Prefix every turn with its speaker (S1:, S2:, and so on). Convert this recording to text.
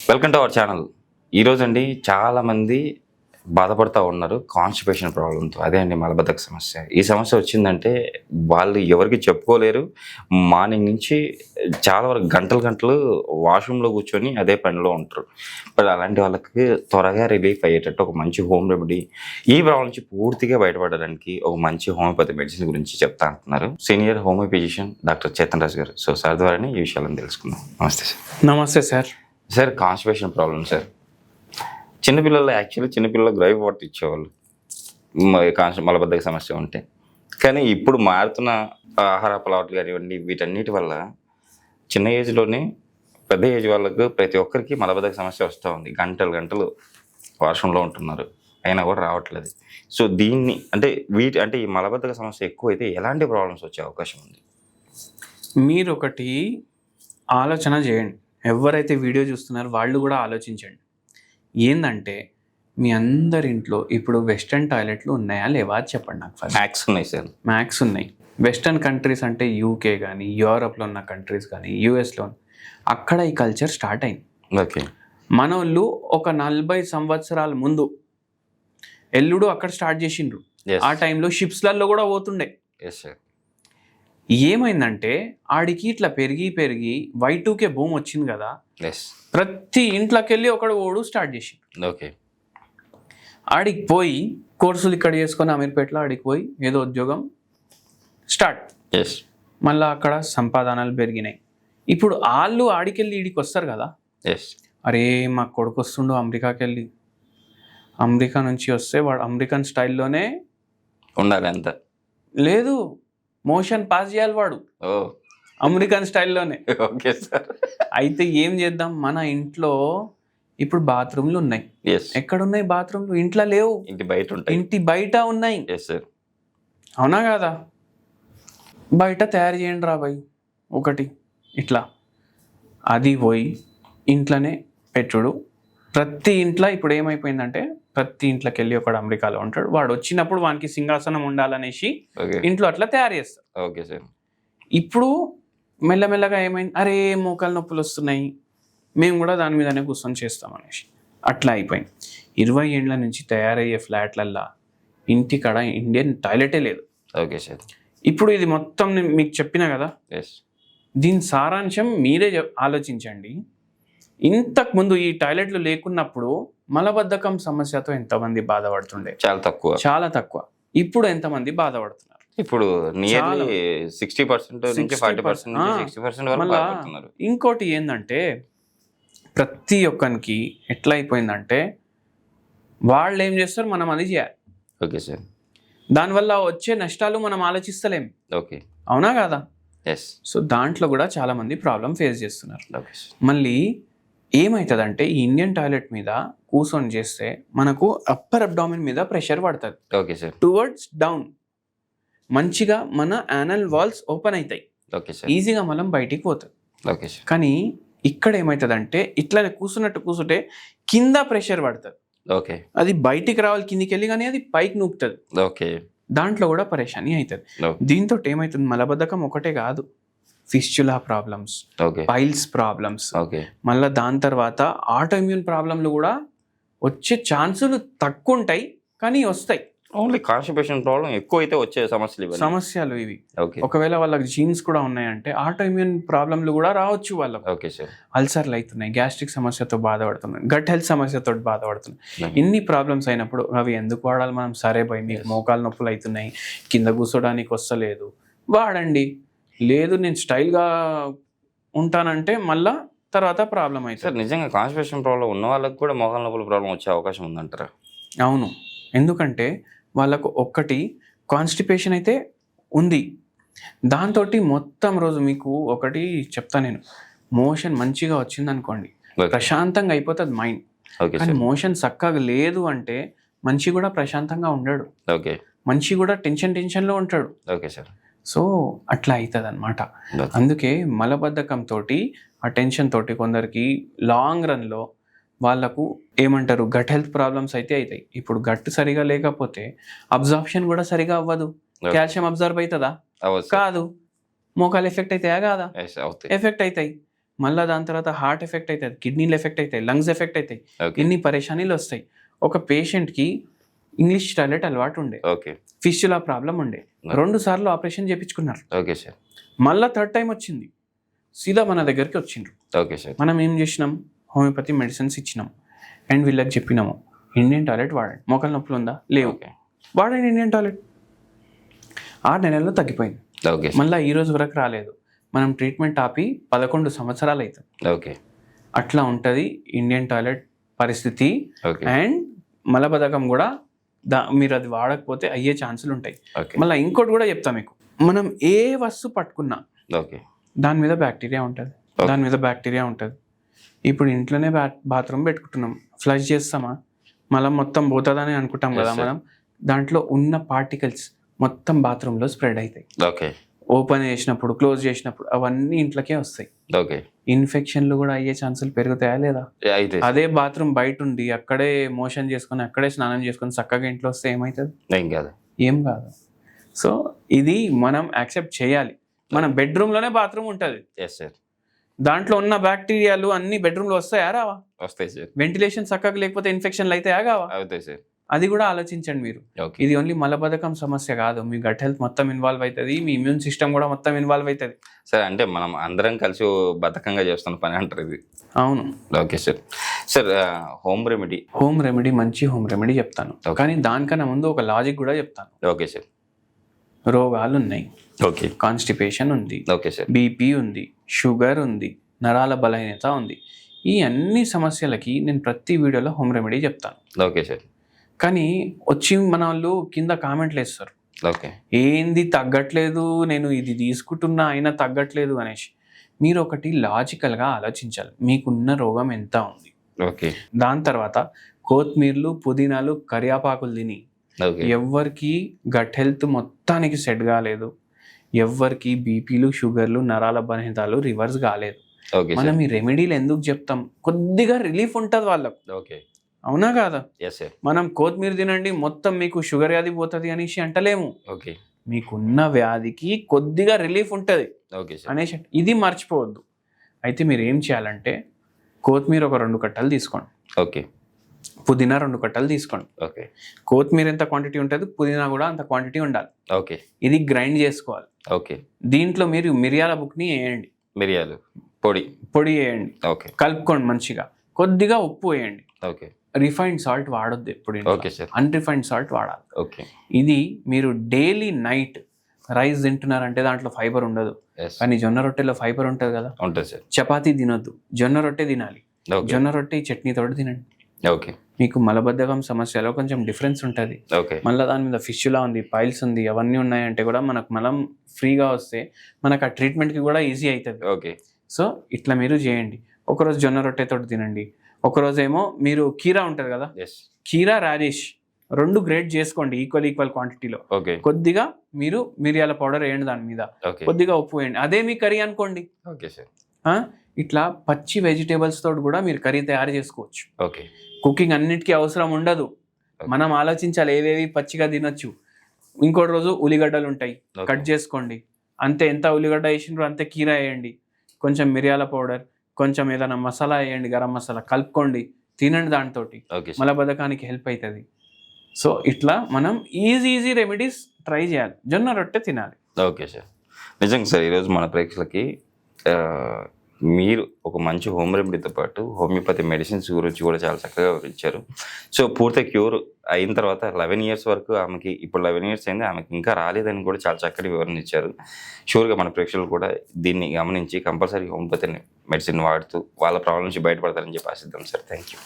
S1: Welcome to our channel. ఈరోజు అండి చాలామంది బాధపడుతూ ఉన్నారు కాన్స్టిపేషన్ ప్రాబ్లంతో. అదే అండి మలబద్ధక సమస్య. ఈ సమస్య వచ్చిందంటే వాళ్ళు ఎవరికి చెప్పుకోలేరు. మార్నింగ్ నుంచి చాలా వరకు గంటలు గంటలు వాష్రూమ్లో కూర్చొని అదే పనిలో ఉంటారు. బట్ అలాంటి వాళ్ళకి త్వరగా రిలీఫ్ అయ్యేటట్టు ఒక మంచి హోమ్ రెమెడీ, ఈ ప్రాబ్లం నుంచి పూర్తిగా బయటపడడానికి ఒక మంచి హోమియోపతి మెడిసిన్ గురించి చెప్తా అంటున్నారు senior homeo physician doctor Chetan Raju garu. So sir ద్వారానే ఈ విషయాలను తెలుసుకుందాం. నమస్తే సార్.
S2: నమస్తే sir.
S1: Sir, constipation problem sir. చిన్నపిల్లలు గ్రైవ్ వాటర్ ఇచ్చేవాళ్ళు మలబద్ధక సమస్య ఉంటే. కానీ ఇప్పుడు మారుతున్న ఆహార అలవాట్లు కానివ్వండి, వీటన్నిటి వల్ల చిన్న ఏజ్లోనే పెద్ద ఏజ్ వాళ్ళకు ప్రతి ఒక్కరికి మలబద్ధక సమస్య వస్తూ ఉంది. గంటలు గంటలు వాష్రూమ్లో ఉంటున్నారు, అయినా కూడా రావట్లేదు. సో దీన్ని అంటే ఈ మలబద్ధక సమస్య ఎక్కువైతే ఎలాంటి ప్రాబ్లమ్స్ వచ్చే అవకాశం ఉంది?
S2: మీరు ఒకటి ఆలోచన చేయండి, ఎవరైతే వీడియో చూస్తున్నారో వాళ్ళు కూడా ఆలోచించండి. ఏంటంటే మీ అందరి ఇంట్లో ఇప్పుడు వెస్టర్న్ టాయిలెట్లు ఉన్నాయా లేవా చెప్పండి నాకు ఫస్ట్.
S1: మ్యాక్స్ ఉన్నాయి సార్.
S2: మ్యాక్స్ ఉన్నాయి. వెస్టర్న్ కంట్రీస్ అంటే యూకే కానీ, యూరోప్లో ఉన్న కంట్రీస్ కానీ, యూఎస్లో అక్కడ ఈ కల్చర్ స్టార్ట్ అయింది.
S1: ఓకే.
S2: మన వాళ్ళు ఒక 40 సంవత్సరాల ముందు ఎల్లుడు అక్కడ స్టార్ట్ చేసిండ్రు. ఆ టైంలో షిప్స్లలో కూడా పోతుండే.
S1: Yes sir.
S2: ఏమైందంటే ఆడికి ఇట్లా పెరిగి Y2K భూమి వచ్చింది కదా,
S1: ఎస్.
S2: ప్రతి ఇంట్లోకి వెళ్ళి ఒకడు ఓడు స్టార్ట్ చేసి
S1: ఓకే.
S2: ఆడికి పోయి కోర్సులు ఇక్కడ చేసుకొని అమీర్పేటలో ఆడికి పోయి ఏదో ఉద్యోగం స్టార్ట్.
S1: ఎస్.
S2: మళ్ళీ అక్కడ సంపాదనలు పెరిగినాయి. ఇప్పుడు వాళ్ళు ఆడికెళ్ళి ఈడికి వస్తారు కదా,
S1: ఎస్.
S2: అరే మా కొడుకు వస్తుండు అమెరికాకి వెళ్ళి, అమెరికా నుంచి వస్తే వాడు అమెరికన్ స్టైల్లోనే
S1: ఉండాలి అంత
S2: లేదు, మోషన్ పాస్ చేయాలి వాడు
S1: ఓ
S2: అమెరికన్ స్టైల్లోనే.
S1: Okay sir.
S2: అయితే ఏం చేద్దాం, మన ఇంట్లో ఇప్పుడు బాత్రూమ్లు ఉన్నాయి.
S1: ఎస్.
S2: ఎక్కడున్నాయి బాత్రూమ్లు? ఇంట్లో లేవు,
S1: ఇంటి బయట ఉంటాయి.
S2: ఇంటి బయట ఉన్నాయి.
S1: Yes sir.
S2: అవునా కదా? బయట తయారు చేయండి రా భయ్ ఒకటి ఇట్లా, అది పోయి ఇంట్లోనే పెట్టుడు. ప్రతి ఇంట్లో ఇప్పుడు ఏమైపోయిందంటే ప్రతి ఇంట్లోకి వెళ్ళి ఒకడు అమెరికాలో ఉంటాడు, వాడు వచ్చినప్పుడు వానికి సింహాసనం ఉండాలనేసి ఇంట్లో అట్లా తయారు చేస్తారు.
S1: Okay sir.
S2: ఇప్పుడు మెల్లమెల్లగా ఏమైంది, అరే మోకాలు నొప్పులు వస్తున్నాయి, మేము కూడా దాని మీదనే కూర్చొని చేస్తామనేసి అట్లా అయిపోయింది. 20 ఏళ్ళ నుంచి తయారయ్యే ఫ్లాట్లల్లో ఇంటికాడ ఇండియన్ టాయిలెటే లేదు.
S1: Okay sir.
S2: ఇప్పుడు ఇది మొత్తం నేను మీకు చెప్పిన కదా,
S1: ఎస్.
S2: దీని సారాంశం మీరే ఆలోచించండి. ఇంతకుముందు ఈ టాయిలెట్లు లేకున్నప్పుడు మలబద్ధకం సమస్యతో ఎంతమంది బాధపడుతుండే? చాలా తక్కువ. ఇప్పుడు ఎంతమంది బాధపడుతున్నారు?
S1: ఇప్పుడు నియర్లీ 60% నుంచి 40% నుంచి 60% వరకు బాధపడుతున్నారు.
S2: ఇంకోటి ఏంటంటే ప్రతి ఒక్కరికి ఎట్లా అయిపోయిందంటే వాళ్ళు ఏం చేస్తారు, మనం అది చేయాలి.
S1: Okay sir.
S2: దానివల్ల వచ్చే నష్టాలు మనం ఆలోచిస్తలేం.
S1: ఓకే.
S2: అవునా కదా?
S1: ఎస్.
S2: సో దాంట్లో కూడా చాలా మంది ప్రాబ్లం ఫేస్ చేస్తున్నారు.
S1: ఓకే.
S2: మళ్ళీ ఏమవుతుందంటే ఈ ఇండియన్ టాయిలెట్ మీద కూర్చొని చేస్తే మనకు అప్పర్ అబ్డామిన్ మీద ప్రెషర్ పడుతుంది.
S1: Okay sir.
S2: టువర్డ్స్ డౌన్ మంచిగా మన యానల్ వాల్స్ ఓపెన్ అవుతాయి.
S1: Okay sir.
S2: ఈజీగా మనం బయటికి పోతుంది.
S1: Okay sir.
S2: కానీ ఇక్కడ ఏమవుతుందంటే ఇట్లానే కూర్చుంటే కింద ప్రెషర్ పడుతుంది.
S1: ఓకే.
S2: అది బయటికి రావాలి కిందికి వెళ్ళి, కానీ అది పైకి నూపుతుంది.
S1: ఓకే.
S2: దాంట్లో కూడా పరేషాని అవుతుంది. దీంతో ఏమవుతుంది, మలబద్ధకం ఒకటే కాదు, ఫిస్చులా ప్రాబ్లమ్స్, పైల్స్ ప్రాబ్లమ్స్, మళ్ళీ దాని తర్వాత ఆటోఇమ్యూన్ ప్రాబ్లంలు కూడా వచ్చే ఛాన్సులు తక్కువ ఉంటాయి, కానీ వస్తాయి.
S1: ఓన్లీ కాన్స్టిపేషన్ ప్రాబ్లం ఎక్కువ అయితే వచ్చే
S2: సమస్యలు ఇవి. ఒకవేళ వాళ్ళకి జీన్స్ కూడా ఉన్నాయంటే ఆటోఇమ్యూన్ ప్రాబ్లంలు కూడా రావచ్చు వాళ్ళకు.
S1: Okay sir.
S2: అల్సర్లు అవుతున్నాయి, గ్యాస్ట్రిక్ సమస్యతో బాధపడుతున్నాయి, గట్ హెల్త్ సమస్యతో బాధపడుతున్నాయి. ఇన్ని ప్రాబ్లమ్స్ అయినప్పుడు అవి ఎందుకు వాడాలి మనం? సరే భయ్, మీకు మోకాలు నొప్పులు అవుతున్నాయి, కింద కూర్చోడానికి వస్తలేదు, వాడండి. లేదు నేను స్టైల్గా ఉంటానంటే మళ్ళా తర్వాత ప్రాబ్లం అవుతుంది.
S1: సార్, నిజంగా కాన్స్టిపేషన్ ప్రాబ్లం ఉన్న వాళ్ళకి కూడా మోకాలు నొప్పుల ప్రాబ్లం వచ్చే అవకాశం ఉందంటారా?
S2: అవును, ఎందుకంటే వాళ్ళకు ఒక్కటి కాన్స్టిపేషన్ అయితే ఉంది, దాంతో మొత్తం రోజు మీకు ఒకటి చెప్తా నేను, మోషన్ మంచిగా వచ్చింది అనుకోండి, ప్రశాంతంగా అయిపోతుంది మైండ్. కానీ మోషన్ చక్కగా లేదు అంటే మనిషి కూడా ప్రశాంతంగా ఉండడు.
S1: ఓకే.
S2: మనిషి కూడా టెన్షన్లో ఉంటాడు.
S1: Okay sir.
S2: సో అట్లా అవుతుంది అనమాట. అందుకే మలబద్ధకం తోటి, ఆ టెన్షన్ తోటి కొందరికి లాంగ్ రన్లో వాళ్ళకు ఏమంటారు గట్ హెల్త్ ప్రాబ్లమ్స్ అయితే అవుతాయి. ఇప్పుడు గట్ సరిగా లేకపోతే అబ్జార్ప్షన్ కూడా సరిగా అవ్వదు. కాల్షియం అబ్జర్వ్ అవుతుందా? కాదు. మోకాలు ఎఫెక్ట్ అవుతాయా? కాదా? ఎఫెక్ట్ అవుతాయి. మళ్ళీ దాని తర్వాత హార్ట్ ఎఫెక్ట్ అవుతుంది, కిడ్నీలు ఎఫెక్ట్ అవుతాయి, లంగ్స్ ఎఫెక్ట్ అవుతాయి,
S1: ఓకే
S2: ఎన్ని పరేషానీలు వస్తాయి. ఒక పేషెంట్కి ఇంగ్లీష్ టాయిలెట్ అలవాటు ఉండే,
S1: ఓకే
S2: ఫిస్చులా ప్రాబ్లం ఉండే, 2 సార్లు ఆపరేషన్ చేయించుకున్నారు.
S1: ఓకే సార్
S2: మళ్ళీ థర్డ్ టైం వచ్చింది, సీదా మన దగ్గరికి వచ్చిండ్రు.
S1: ఓకే సార్
S2: మనం ఏం చేసినాం, హోమియోపతి మెడిసిన్స్ ఇచ్చినాం అండ్ వీళ్ళకి చెప్పినాము ఇండియన్ టాయిలెట్ వాడండి. మోకాలు నొప్పులు ఉందా, లేవు,
S1: ఓకే
S2: వాడండి ఇండియన్ టాయిలెట్. 6 నెలల్లో తగ్గిపోయింది.
S1: ఓకే
S2: మళ్ళీ ఈ రోజు వరకు రాలేదు. మనం ట్రీట్మెంట్ ఆపి 11 సంవత్సరాలు అవుతుంది.
S1: ఓకే
S2: అట్లా ఉంటుంది ఇండియన్ టాయిలెట్ పరిస్థితి.
S1: ఓకే
S2: అండ్ మలబద్ధకం కూడా మీరు అది వాడకపోతే అయ్యే ఛాన్సులు ఉంటాయి.
S1: ఓకే
S2: మళ్ళీ ఇంకోటి కూడా చెప్తా మీకు, మనం ఏ వస్తువు పట్టుకున్నా
S1: ఓకే
S2: దాని మీద బ్యాక్టీరియా ఉంటుంది, దాని మీద బ్యాక్టీరియా ఉంటుంది. ఇప్పుడు ఇంట్లోనే బాత్రూమ్ పెట్టుకుంటున్నాం, ఫ్లష్ చేస్తామా, మళ్ళీ మొత్తం పోతుందని అనుకుంటాం కదా మనం. దాంట్లో ఉన్న పార్టికల్స్ మొత్తం బాత్రూంలో స్ప్రెడ్ అవుతాయి.
S1: ఓకే
S2: ఓపెన్ చేసినప్పుడు, క్లోజ్ చేసినప్పుడు అవన్నీ ఇంట్లోకే వస్తాయి.
S1: ఓకే
S2: ఇన్ఫెక్షన్లు కూడా అయ్యే ఛాన్సులు పెరుగుతాయా లేదా?
S1: అయితే
S2: అదే బాత్రూమ్ బయట ఉండి అక్కడే మోషన్ చేసుకొని అక్కడే స్నానం చేసుకొని చక్కగా ఇంట్లో వస్తే ఏమవుతుంది?
S1: ఏం కాదు.
S2: ఏం కాదు. సో ఇది మనం యాక్సెప్ట్ చేయాలి. మన బెడ్రూమ్లోనే బాత్రూమ్ ఉంటుంది,
S1: ఎస్ సార్
S2: దాంట్లో ఉన్న బ్యాక్టీరియాలు అన్ని బెడ్రూమ్లో వస్తాయా రావా?
S1: వస్తాయి సార్.
S2: వెంటిలేషన్ చక్కగా లేకపోతే ఇన్ఫెక్షన్లు అయితే కావా?
S1: అవుతాయి సార్.
S2: అది కూడా ఆలోచించండి మీరు.
S1: ఓకే
S2: ఇది ఓన్లీ మలబద్ధకం సమస్య కాదు, మీ గట్ హెల్త్ మొత్తం ఇన్వాల్వ్ అవుతుంది, మీ ఇమ్యూన్ సిస్టమ్ కూడా మొత్తం ఇన్వాల్వ్ అవుతుంది.
S1: సార్ అంటే మనం అందరం కలిసి బద్ధకంగా చేస్తున్న పని అంటారు ఇది.
S2: అవును.
S1: Okay sir. Sir home remedy,
S2: మంచి హోమ్ రెమెడీ చెప్తాను, కానీ దానికన్నా ముందు ఒక లాజిక్ కూడా చెప్తాను.
S1: Okay sir.
S2: రోగాలు ఉన్నాయి,
S1: ఓకే
S2: కాన్స్టిపేషన్ ఉంది,
S1: ఓకే సార్.
S2: బీపీ ఉంది, షుగర్ ఉంది, నరాల బలహీనత ఉంది. ఈ అన్ని సమస్యలకి నేను ప్రతి వీడియోలో హోమ్ రెమెడీ చెప్తాను.
S1: Okay sir.
S2: కానీ వచ్చి మన వాళ్ళు కింద కామెంట్లు వేస్తారు,
S1: ఓకే
S2: ఏంది తగ్గట్లేదు, నేను ఇది తీసుకుంటున్నా అయినా తగ్గట్లేదు అనేసి. మీరు ఒకటి లాజికల్గా ఆలోచించాలి, మీకున్న రోగం ఎంత ఉంది.
S1: ఓకే
S2: దాని తర్వాత కొత్తిమీరలు, పుదీనాలు, కరియాపాకులు తిని
S1: ఓకే
S2: ఎవ్వరికి గట్ హెల్త్ మొత్తానికి సెట్ కాలేదు, ఎవ్వరికి బీపీలు, షుగర్లు, నరాల బలహీనతలు రివర్స్ కాలేదు.
S1: ఓకే
S2: మనం ఈ రెమెడీలు ఎందుకు చెప్తాం? కొద్దిగా రిలీఫ్ ఉంటుంది వాళ్ళకు,
S1: ఓకే
S2: అవునా కాదా?
S1: Yes sir.
S2: మనం కొత్తిమీర తినండి మొత్తం మీకు షుగర్ వ్యాధి పోతుంది అనేసి అంటలేము.
S1: ఓకే
S2: మీకున్న వ్యాధికి కొద్దిగా రిలీఫ్ ఉంటుంది
S1: ఓకే సార్.
S2: అనేసి ఇది మర్చిపోవద్దు. అయితే మీరు ఏం చేయాలంటే కొత్తిమీర ఒక 2 కట్టలు తీసుకోండి,
S1: ఓకే
S2: పుదీనా 2 కట్టలు తీసుకోండి.
S1: ఓకే
S2: కొత్తిమీర ఎంత క్వాంటిటీ ఉంటుంది, పుదీనా కూడా అంత క్వాంటిటీ ఉండాలి.
S1: ఓకే
S2: ఇది గ్రైండ్ చేసుకోవాలి.
S1: ఓకే
S2: దీంట్లో మీరు మిరియాల బుక్ని వేయండి,
S1: మిరియాలు పొడి
S2: వేయండి,
S1: ఓకే
S2: కలుపుకోండి మంచిగా. కొద్దిగా ఉప్పు వేయండి.
S1: ఓకే
S2: రిఫైన్డ్ సాల్ట్ వాడొద్దు ఎప్పుడు,
S1: ఓకే సార్.
S2: అన్రిఫైన్డ్ సాల్ట్ వాడాలి.
S1: ఓకే
S2: ఇది మీరు డైలీ నైట్ రైస్ తింటున్నారంటే దాంట్లో ఫైబర్ ఉండదు,
S1: ఎస్
S2: కానీ జొన్న రొట్టెలో ఫైబర్ ఉంటుంది కదా.
S1: ఉంటుంది సార్.
S2: చపాతీ తినొద్దు, జొన్న రొట్టె తినాలి.
S1: ఓకే
S2: జొన్న రొట్టె చట్నీతో తినండి.
S1: ఓకే
S2: మీకు మలబద్ధకం సమస్యలో కొంచెం డిఫరెన్స్ ఉంటుంది.
S1: ఓకే
S2: మళ్ళీ దాని మీద ఫిష్యులా ఉంది, పైల్స్ ఉంది, అవన్నీ ఉన్నాయంటే కూడా మనకు మలం ఫ్రీగా వస్తే మనకు ఆ ట్రీట్మెంట్కి కూడా ఈజీ అవుతుంది.
S1: ఓకే
S2: సో ఇట్లా మీరు చేయండి. ఒకరోజు జొన్న రొట్టెతో తినండి, ఒకరోజు ఏమో మీరు కీరా ఉంటుంది కదా,
S1: ఎస్
S2: కీరా, రాడిష్ 2 గ్రేడ్ చేసుకోండి ఈక్వల్ క్వాంటిటీలో.
S1: ఓకే
S2: కొద్దిగా మీరు మిరియాల పౌడర్ వేయండి దాని మీద,
S1: ఓకే
S2: కొద్దిగా ఉప్పు వేయండి, అదే మీ కర్రీ అనుకోండి.
S1: Okay sir.
S2: ఇట్లా పచ్చి వెజిటేబుల్స్ తోటి కూడా మీరు కర్రీ తయారు చేసుకోవచ్చు.
S1: ఓకే
S2: కుకింగ్ అన్నిటికీ అవసరం ఉండదు, మనం ఆలోచించాలి ఏవేవి పచ్చిగా తినొచ్చు. ఇంకోటి రోజు ఉల్లిగడ్డలు ఉంటాయి, కట్ చేసుకోండి, అంతే. ఎంత ఉల్లిగడ్డ వేసినారో అంతే కీరా వేయండి, కొంచెం మిరియాల పౌడర్, కొంచెం ఏదైనా మసాలా వేయండి, గరం మసాలా కలుపుకోండి, తినండి. దాంతో
S1: ఓకే
S2: మలబద్ధకానికి హెల్ప్ అవుతుంది. సో ఇట్లా మనం ఈజీ రెమెడీస్ ట్రై చేయాలి. జొన్న రొట్టె తినాలి.
S1: Okay sir. నిజంగా సార్ ఈరోజు మన ప్రేక్షకులకి మీరు ఒక మంచి హోమ్ రెమెడీతో పాటు హోమియోపతి మెడిసిన్స్ గురించి కూడా చాలా చక్కగా వివరించారు. సో పూర్తి క్యూర్ అయిన తర్వాత 11 years వరకు ఆమెకి, ఇప్పుడు 11 years అయింది, ఆమెకి ఇంకా రాలేదని కూడా చాలా చక్కటి వివరణ ఇచ్చారు. షూర్గా మన ప్రేక్షకులు కూడా దీన్ని గమనించి కంపల్సరీ హోమియోపతి మెడిసిన్ వాడుతూ వాళ్ళ ప్రాబ్లం నుంచి బయటపడతారని చెప్పి ఆశిద్దాం సార్. Thank you.